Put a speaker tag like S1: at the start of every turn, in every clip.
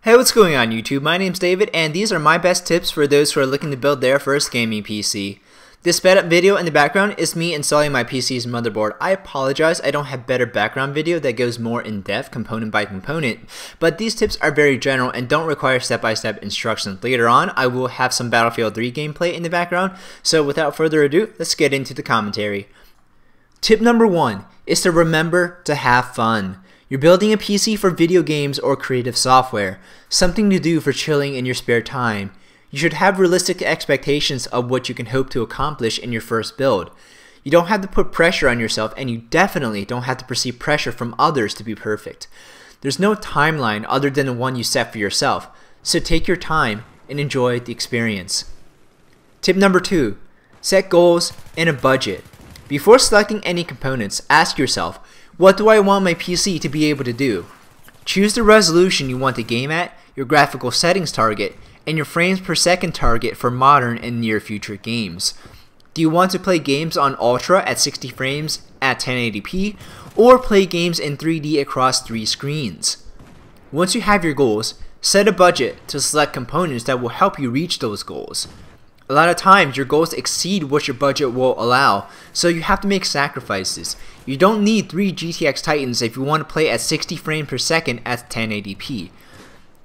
S1: Hey, what's going on YouTube? My name's David and these are my best tips for those who are looking to build their first gaming PC. This sped up video in the background is me installing my PC's motherboard. I apologize, I don't have better background video that goes more in depth component by component, but these tips are very general and don't require step-by-step instructions. Later on, I will have some Battlefield 3 gameplay in the background, so without further ado, let's get into the commentary. Tip number 1 is to remember to have fun. You're building a PC for video games or creative software, something to do for chilling in your spare time. You should have realistic expectations of what you can hope to accomplish in your first build. You don't have to put pressure on yourself, and you definitely don't have to perceive pressure from others to be perfect. There's no timeline other than the one you set for yourself, so take your time and enjoy the experience. Tip number 2, set goals and a budget. Before selecting any components, ask yourself, what do I want my PC to be able to do? Choose the resolution you want to game at, your graphical settings target, and your frames per second target for modern and near future games. Do you want to play games on Ultra at 60 frames at 1080p, or play games in 3D across 3 screens? Once you have your goals, set a budget to select components that will help you reach those goals. A lot of times your goals exceed what your budget will allow, so you have to make sacrifices. You don't need 3 GTX Titans if you want to play at 60 frames per second at 1080p.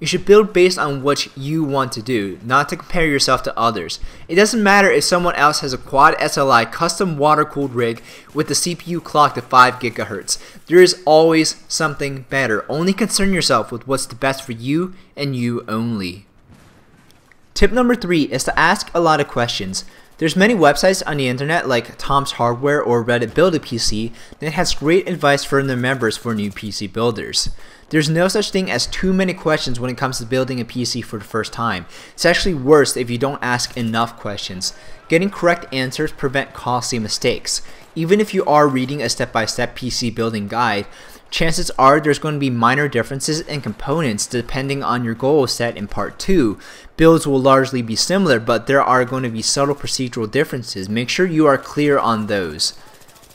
S1: You should build based on what you want to do, not to compare yourself to others. It doesn't matter if someone else has a quad SLI custom water-cooled rig with the CPU clocked at 5 GHz. There is always something better. Only concern yourself with what's the best for you and you only. Tip number 3 is to ask a lot of questions. There's many websites on the internet like Tom's Hardware or Reddit Build a PC that has great advice for their members for new PC builders. There's no such thing as too many questions when it comes to building a PC for the first time. It's actually worse if you don't ask enough questions. Getting correct answers prevent costly mistakes. Even if you are reading a step-by-step PC building guide, chances are there's going to be minor differences in components depending on your goal set in part 2. Builds will largely be similar, but there are going to be subtle procedural differences. Make sure you are clear on those.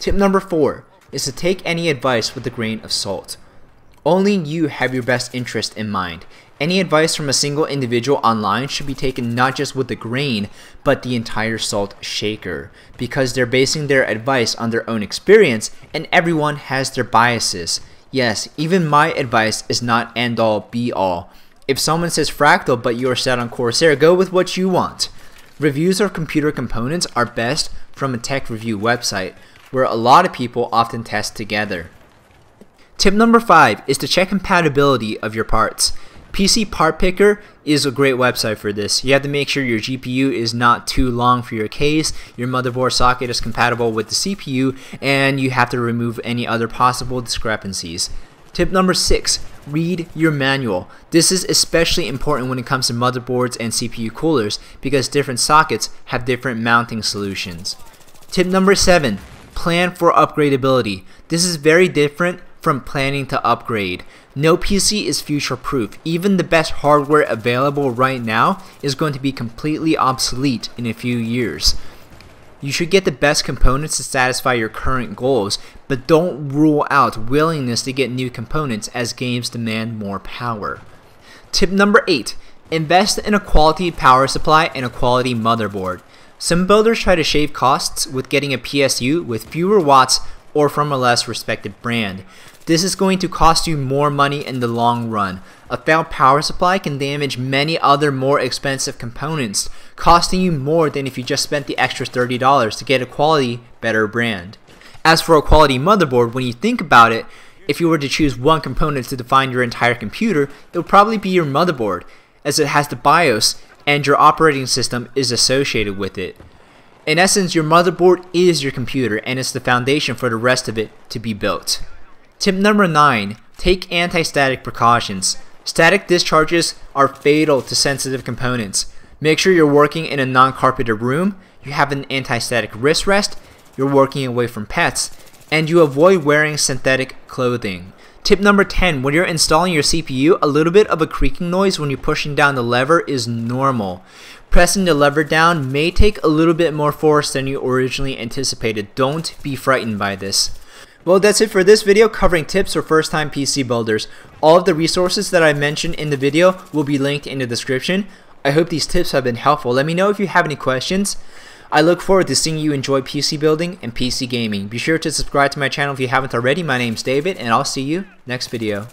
S1: Tip number 4 is to take any advice with a grain of salt. Only you have your best interest in mind. Any advice from a single individual online should be taken not just with a grain, but the entire salt shaker, because they're basing their advice on their own experience, and everyone has their biases. Yes, even my advice is not end-all be-all. If someone says fractal but you're set on Corsair, go with what you want. Reviews of computer components are best from a tech review website, where a lot of people often test together. Tip number 5 is to check compatibility of your parts. PC Part Picker is a great website for this. You have to make sure your GPU is not too long for your case, your motherboard socket is compatible with the CPU, and you have to remove any other possible discrepancies. Tip number 6, read your manual. This is especially important when it comes to motherboards and CPU coolers because different sockets have different mounting solutions. Tip number 7, plan for upgradability. This is very different from planning to upgrade. No PC is future-proof. Even the best hardware available right now is going to be completely obsolete in a few years. You should get the best components to satisfy your current goals, but don't rule out willingness to get new components as games demand more power. Tip number 8, invest in a quality power supply and a quality motherboard. Some builders try to shave costs with getting a PSU with fewer watts or from a less respected brand. This is going to cost you more money in the long run. A failed power supply can damage many other more expensive components, costing you more than if you just spent the extra $30 to get a quality, better brand. As for a quality motherboard, when you think about it, if you were to choose one component to define your entire computer, it would probably be your motherboard, as it has the BIOS and your operating system is associated with it. In essence, your motherboard is your computer and it's the foundation for the rest of it to be built. Tip number 9, take anti-static precautions. Static discharges are fatal to sensitive components. Make sure you're working in a non-carpeted room, you have an anti-static wrist rest, you're working away from pets, and you avoid wearing synthetic clothing. Tip number 10, when you're installing your CPU, a little bit of a creaking noise when you're pushing down the lever is normal. Pressing the lever down may take a little bit more force than you originally anticipated. Don't be frightened by this. Well, that's it for this video covering tips for first-time PC builders. All of the resources that I mentioned in the video will be linked in the description. I hope these tips have been helpful. Let me know if you have any questions. I look forward to seeing you enjoy PC building and PC gaming. Be sure to subscribe to my channel if you haven't already. My name's David, and I'll see you next video.